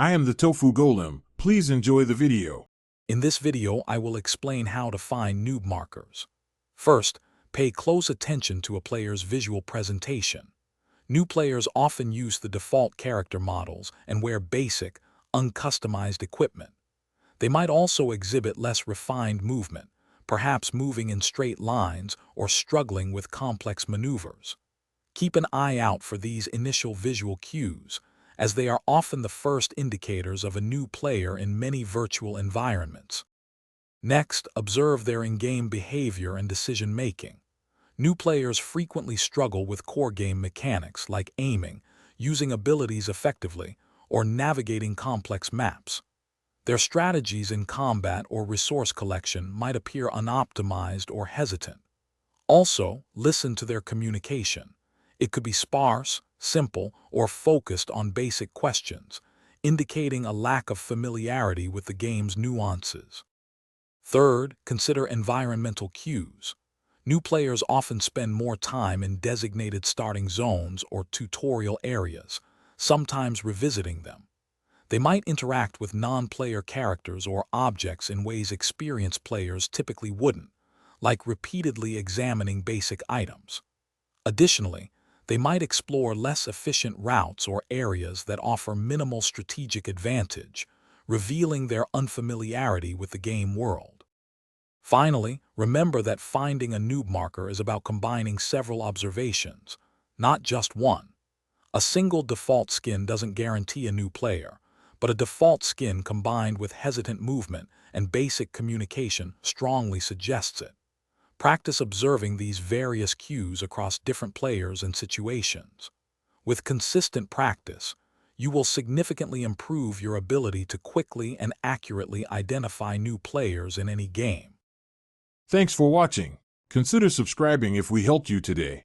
I am the Tofu Golem. Please enjoy the video. In this video, I will explain how to find noob markers. First, pay close attention to a player's visual presentation. New players often use the default character models and wear basic, uncustomized equipment. They might also exhibit less refined movement, perhaps moving in straight lines or struggling with complex maneuvers. Keep an eye out for these initial visual cues, as they are often the first indicators of a new player in many virtual environments. Next, observe their in-game behavior and decision-making. New players frequently struggle with core game mechanics like aiming, using abilities effectively, or navigating complex maps. Their strategies in combat or resource collection might appear unoptimized or hesitant. Also, listen to their communication. It could be sparse, simple, or focused on basic questions, indicating a lack of familiarity with the game's nuances. Third, consider environmental cues. New players often spend more time in designated starting zones or tutorial areas, sometimes revisiting them. They might interact with non-player characters or objects in ways experienced players typically wouldn't, like repeatedly examining basic items. Additionally, they might explore less efficient routes or areas that offer minimal strategic advantage, revealing their unfamiliarity with the game world. Finally, remember that finding a noob marker is about combining several observations, not just one. A single default skin doesn't guarantee a new player, but a default skin combined with hesitant movement and basic communication strongly suggests it. Practice observing these various cues across different players and situations. With consistent practice, you will significantly improve your ability to quickly and accurately identify new players in any game. Thanks for watching. Consider subscribing if we helped you today.